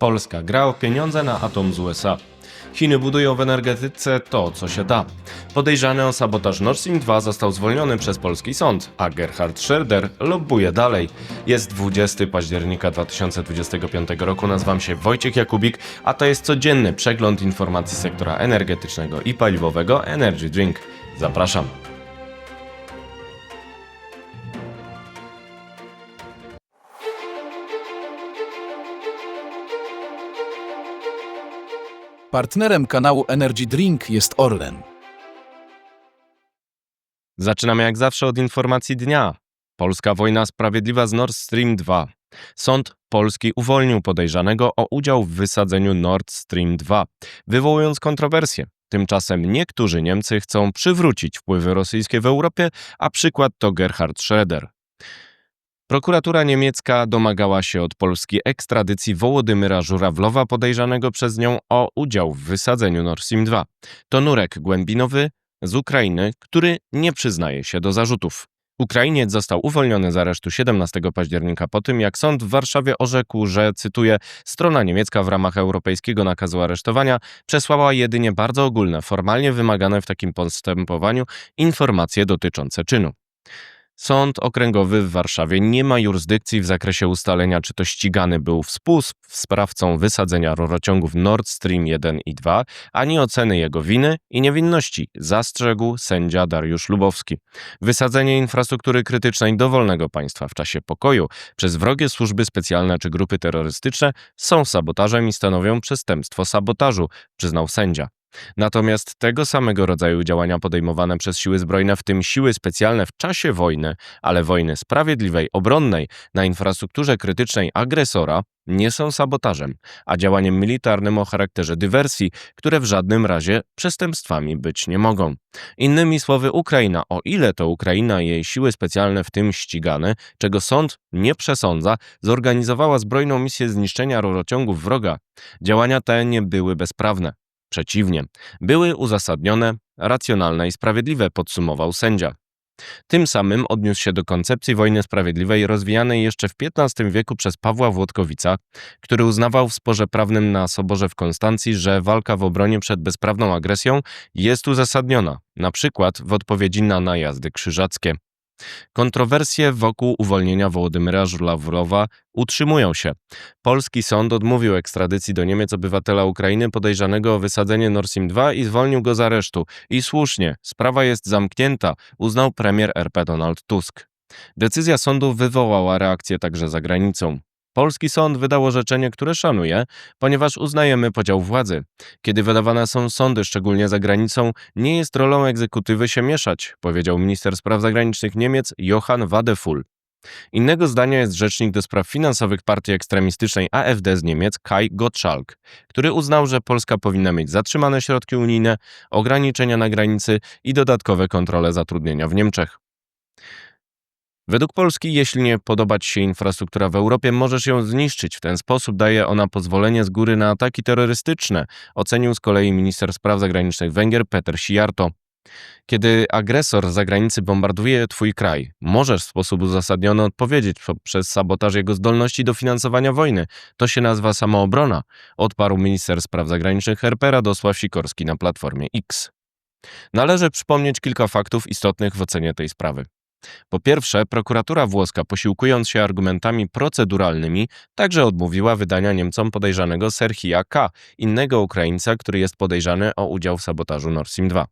Polska gra o pieniądze na atom z USA. Chiny budują w energetyce to, co się da. Podejrzany o sabotaż Nord Stream 2 został zwolniony przez polski sąd, a Gerhard Schröder lobbuje dalej. Jest 20 października 2025 roku, nazywam się Wojciech Jakubik, a to jest codzienny przegląd informacji sektora energetycznego i paliwowego Energy Drink. Zapraszam. Partnerem kanału Energy Drink jest Orlen. Zaczynamy jak zawsze od informacji dnia. Polska wojna sprawiedliwa z Nord Stream 2. Sąd polski uwolnił podejrzanego o udział w wysadzeniu Nord Stream 2, wywołując kontrowersje. Tymczasem niektórzy Niemcy chcą przywrócić wpływy rosyjskie w Europie, a przykład to Gerhard Schröder. Prokuratura niemiecka domagała się od Polski ekstradycji Wołodymyra Żurawlowa, podejrzanego przez nią o udział w wysadzeniu Nord Stream 2. To nurek głębinowy z Ukrainy, który nie przyznaje się do zarzutów. Ukrainiec został uwolniony z aresztu 17 października po tym, jak sąd w Warszawie orzekł, że, cytuję, strona niemiecka w ramach europejskiego nakazu aresztowania przesłała jedynie bardzo ogólne, formalnie wymagane w takim postępowaniu informacje dotyczące czynu. Sąd okręgowy w Warszawie nie ma jurysdykcji w zakresie ustalenia, czy to ścigany był współsprawcą wysadzenia rurociągów Nord Stream 1 i 2, ani oceny jego winy i niewinności, zastrzegł sędzia Dariusz Lubowski. Wysadzenie infrastruktury krytycznej dowolnego państwa w czasie pokoju przez wrogie służby specjalne czy grupy terrorystyczne są sabotażem i stanowią przestępstwo sabotażu, przyznał sędzia. Natomiast tego samego rodzaju działania podejmowane przez siły zbrojne, w tym siły specjalne w czasie wojny, ale wojny sprawiedliwej, obronnej, na infrastrukturze krytycznej agresora, nie są sabotażem, a działaniem militarnym o charakterze dywersji, które w żadnym razie przestępstwami być nie mogą. Innymi słowy, Ukraina, o ile to Ukraina i jej siły specjalne, w tym ścigane, czego sąd nie przesądza, zorganizowała zbrojną misję zniszczenia rurociągów wroga, działania te nie były bezprawne. Przeciwnie, były uzasadnione, racjonalne i sprawiedliwe, podsumował sędzia. Tym samym odniósł się do koncepcji wojny sprawiedliwej rozwijanej jeszcze w XV wieku przez Pawła Włodkowica, który uznawał w sporze prawnym na Soborze w Konstancji, że walka w obronie przed bezprawną agresją jest uzasadniona, na przykład w odpowiedzi na najazdy krzyżackie. Kontrowersje wokół uwolnienia Wołodymyra Żurawlowa utrzymują się. Polski sąd odmówił ekstradycji do Niemiec obywatela Ukrainy podejrzanego o wysadzenie Nord Stream 2 i zwolnił go z aresztu. I słusznie, sprawa jest zamknięta, uznał premier RP Donald Tusk. Decyzja sądu wywołała reakcję także za granicą. Polski sąd wydał orzeczenie, które szanuje, ponieważ uznajemy podział władzy. Kiedy wydawane są sądy, szczególnie za granicą, nie jest rolą egzekutywy się mieszać, powiedział minister spraw zagranicznych Niemiec Johann Wadephul. Innego zdania jest rzecznik do spraw finansowych partii ekstremistycznej AfD z Niemiec Kai Gottschalk, który uznał, że Polska powinna mieć zatrzymane środki unijne, ograniczenia na granicy i dodatkowe kontrole zatrudnienia w Niemczech. Według Polski, jeśli nie podoba ci się infrastruktura w Europie, możesz ją zniszczyć. W ten sposób daje ona pozwolenie z góry na ataki terrorystyczne, ocenił z kolei minister spraw zagranicznych Węgier Péter Szijjártó. Kiedy agresor z zagranicy bombarduje twój kraj, możesz w sposób uzasadniony odpowiedzieć poprzez sabotaż jego zdolności do finansowania wojny. To się nazywa samoobrona, odparł minister spraw zagranicznych RP Radosław Sikorski na Platformie X. Należy przypomnieć kilka faktów istotnych w ocenie tej sprawy. Po pierwsze, prokuratura włoska, posiłkując się argumentami proceduralnymi, także odmówiła wydania Niemcom podejrzanego Serhija K., innego Ukraińca, który jest podejrzany o udział w sabotażu Nord Stream 2.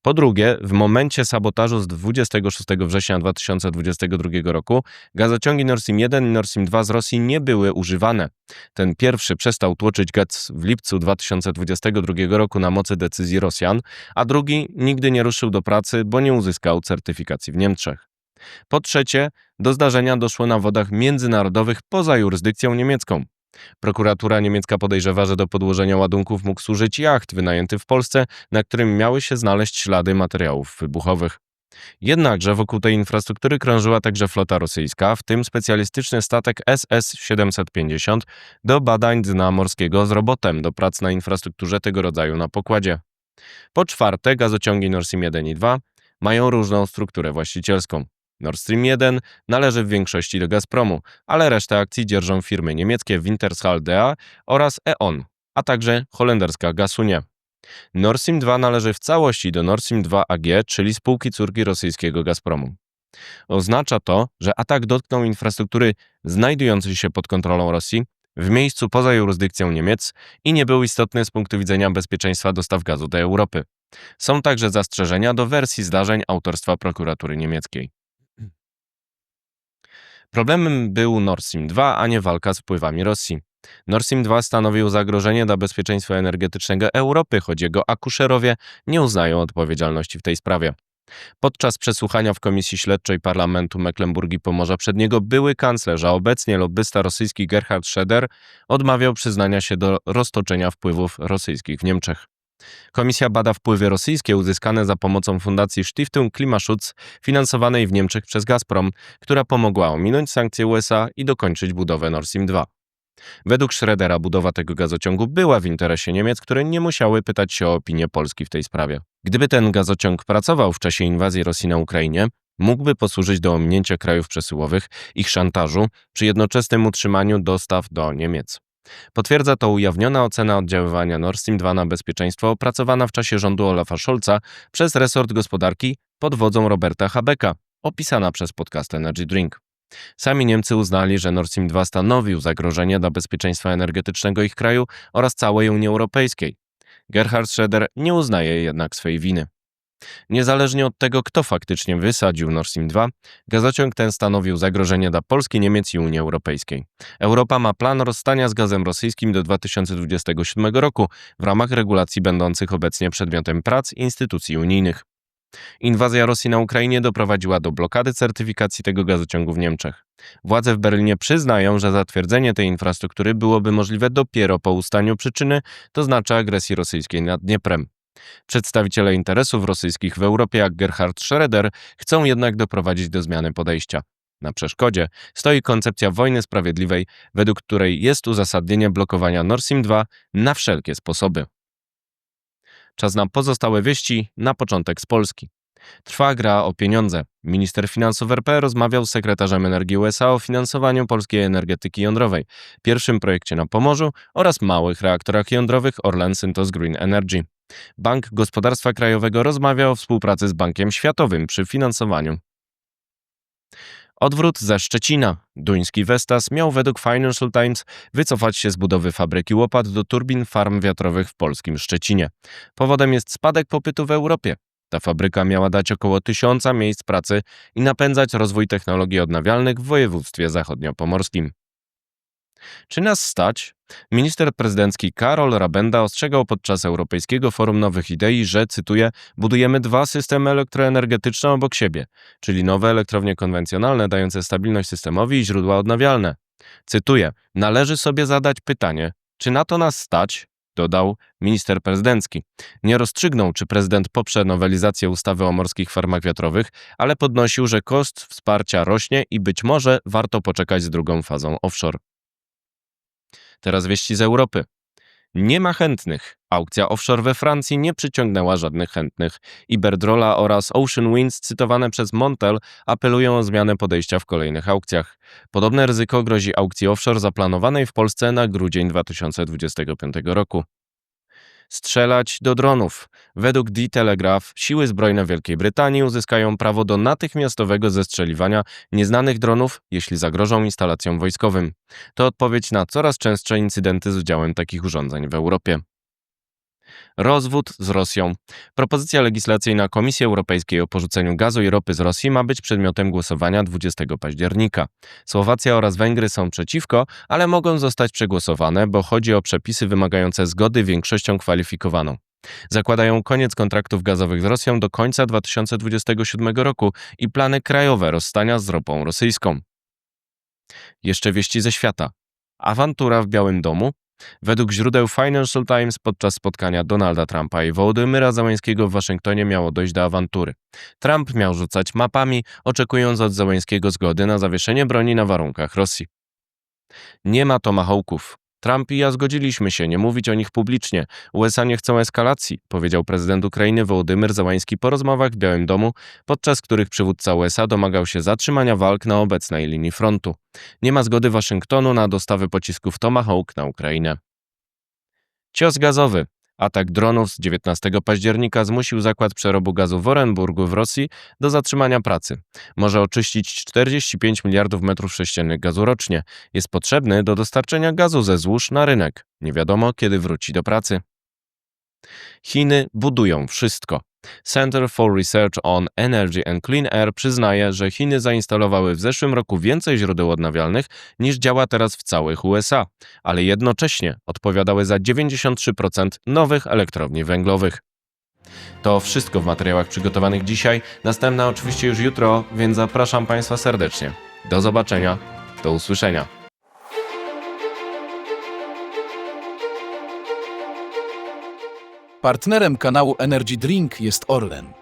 Po drugie, w momencie sabotażu z 26 września 2022 roku gazociągi Nord Stream 1 i Nord Stream 2 z Rosji nie były używane. Ten pierwszy przestał tłoczyć gaz w lipcu 2022 roku na mocy decyzji Rosjan, a drugi nigdy nie ruszył do pracy, bo nie uzyskał certyfikacji w Niemczech. Po trzecie, do zdarzenia doszło na wodach międzynarodowych poza jurysdykcją niemiecką. Prokuratura niemiecka podejrzewa, że do podłożenia ładunków mógł służyć jacht wynajęty w Polsce, na którym miały się znaleźć ślady materiałów wybuchowych. Jednakże wokół tej infrastruktury krążyła także flota rosyjska, w tym specjalistyczny statek SS-750 do badań dna morskiego z robotem do prac na infrastrukturze tego rodzaju na pokładzie. Po czwarte, gazociągi Nord Stream 1 i 2 mają różną strukturę właścicielską. Nord Stream 1 należy w większości do Gazpromu, ale resztę akcji dzierżą firmy niemieckie Wintershall Dea oraz E.ON, a także holenderska Gasunie. Nord Stream 2 należy w całości do Nord Stream 2 AG, czyli spółki córki rosyjskiego Gazpromu. Oznacza to, że atak dotknął infrastruktury znajdującej się pod kontrolą Rosji, w miejscu poza jurysdykcją Niemiec i nie był istotny z punktu widzenia bezpieczeństwa dostaw gazu do Europy. Są także zastrzeżenia do wersji zdarzeń autorstwa prokuratury niemieckiej. Problemem był Nord Stream 2, a nie walka z wpływami Rosji. Nord Stream 2 stanowił zagrożenie dla bezpieczeństwa energetycznego Europy, choć jego akuszerowie nie uznają odpowiedzialności w tej sprawie. Podczas przesłuchania w Komisji Śledczej Parlamentu Mecklenburgii Pomorza Przedniego były kanclerz, a obecnie lobbysta rosyjski Gerhard Schröder odmawiał przyznania się do roztoczenia wpływów rosyjskich w Niemczech. Komisja bada wpływy rosyjskie uzyskane za pomocą fundacji Stiftung Klimaschutz finansowanej w Niemczech przez Gazprom, która pomogła ominąć sankcje USA i dokończyć budowę Nord Stream 2. Według Schrödera budowa tego gazociągu była w interesie Niemiec, które nie musiały pytać się o opinię Polski w tej sprawie. Gdyby ten gazociąg pracował w czasie inwazji Rosji na Ukrainie, mógłby posłużyć do ominięcia krajów przesyłowych, ich szantażu przy jednoczesnym utrzymaniu dostaw do Niemiec. Potwierdza to ujawniona ocena oddziaływania Nord Stream 2 na bezpieczeństwo opracowana w czasie rządu Olafa Scholza przez resort gospodarki pod wodzą Roberta Habecka, opisana przez podcast Energy Drink. Sami Niemcy uznali, że Nord Stream 2 stanowił zagrożenie dla bezpieczeństwa energetycznego ich kraju oraz całej Unii Europejskiej. Gerhard Schröder nie uznaje jednak swej winy. Niezależnie od tego, kto faktycznie wysadził Nord Stream 2, gazociąg ten stanowił zagrożenie dla Polski, Niemiec i Unii Europejskiej. Europa ma plan rozstania z gazem rosyjskim do 2027 roku w ramach regulacji będących obecnie przedmiotem prac instytucji unijnych. Inwazja Rosji na Ukrainie doprowadziła do blokady certyfikacji tego gazociągu w Niemczech. Władze w Berlinie przyznają, że zatwierdzenie tej infrastruktury byłoby możliwe dopiero po ustaniu przyczyny, to znaczy agresji rosyjskiej nad Dnieprem. Przedstawiciele interesów rosyjskich w Europie, jak Gerhard Schröder, chcą jednak doprowadzić do zmiany podejścia. Na przeszkodzie stoi koncepcja wojny sprawiedliwej, według której jest uzasadnienie blokowania Nord Stream 2 na wszelkie sposoby. Czas na pozostałe wieści, na początek z Polski. Trwa gra o pieniądze. Minister finansów RP rozmawiał z sekretarzem energii USA o finansowaniu polskiej energetyki jądrowej, pierwszym projekcie na Pomorzu oraz małych reaktorach jądrowych Orlen Synthos Green Energy. Bank Gospodarstwa Krajowego rozmawia o współpracy z Bankiem Światowym przy finansowaniu. Odwrót ze Szczecina. Duński Vestas miał według Financial Times wycofać się z budowy fabryki łopat do turbin farm wiatrowych w polskim Szczecinie. Powodem jest spadek popytu w Europie. Ta fabryka miała dać około 1000 miejsc pracy i napędzać rozwój technologii odnawialnych w województwie zachodniopomorskim. Czy nas stać? Minister prezydencki Karol Rabenda ostrzegał podczas Europejskiego Forum Nowych Idei, że, cytuję, budujemy 2 systemy elektroenergetyczne obok siebie, czyli nowe elektrownie konwencjonalne dające stabilność systemowi i źródła odnawialne. Cytuję, należy sobie zadać pytanie, czy na to nas stać? Dodał minister prezydencki. Nie rozstrzygnął, czy prezydent poprze nowelizację ustawy o morskich farmach wiatrowych, ale podnosił, że koszt wsparcia rośnie i być może warto poczekać z drugą fazą offshore. Teraz wieści z Europy. Nie ma chętnych. Aukcja offshore we Francji nie przyciągnęła żadnych chętnych. Iberdrola oraz Ocean Winds, cytowane przez Montel, apelują o zmianę podejścia w kolejnych aukcjach. Podobne ryzyko grozi aukcji offshore zaplanowanej w Polsce na grudzień 2025 roku. Strzelać do dronów. Według The Telegraph siły zbrojne Wielkiej Brytanii uzyskają prawo do natychmiastowego zestrzeliwania nieznanych dronów, jeśli zagrożą instalacjom wojskowym. To odpowiedź na coraz częstsze incydenty z udziałem takich urządzeń w Europie. Rozwód z Rosją. Propozycja legislacyjna Komisji Europejskiej o porzuceniu gazu i ropy z Rosji ma być przedmiotem głosowania 20 października. Słowacja oraz Węgry są przeciwko, ale mogą zostać przegłosowane, bo chodzi o przepisy wymagające zgody większością kwalifikowaną. Zakładają koniec kontraktów gazowych z Rosją do końca 2027 roku i plany krajowe rozstania z ropą rosyjską. Jeszcze wieści ze świata. Awantura w Białym Domu. Według źródeł Financial Times podczas spotkania Donalda Trumpa i Wołodymyra Zełenskiego w Waszyngtonie miało dojść do awantury. Trump miał rzucać mapami, oczekując od Zełenskiego zgody na zawieszenie broni na warunkach Rosji. Nie ma tomahawków. Trump i ja zgodziliśmy się nie mówić o nich publicznie. USA nie chcą eskalacji, powiedział prezydent Ukrainy Wołodymyr Zełański po rozmowach w Białym Domu, podczas których przywódca USA domagał się zatrzymania walk na obecnej linii frontu. Nie ma zgody Waszyngtonu na dostawy pocisków Tomahawk na Ukrainę. Cios gazowy. Atak dronów z 19 października zmusił zakład przerobu gazu w Orenburgu w Rosji do zatrzymania pracy. Może oczyścić 45 miliardów metrów sześciennych gazu rocznie. Jest potrzebny do dostarczenia gazu ze złóż na rynek. Nie wiadomo, kiedy wróci do pracy. Chiny budują wszystko. Center for Research on Energy and Clean Air przyznaje, że Chiny zainstalowały w zeszłym roku więcej źródeł odnawialnych niż działa teraz w całych USA, ale jednocześnie odpowiadały za 93% nowych elektrowni węglowych. To wszystko w materiałach przygotowanych dzisiaj, następna oczywiście już jutro, więc zapraszam Państwa serdecznie. Do zobaczenia, do usłyszenia. Partnerem kanału Energy Drink jest Orlen.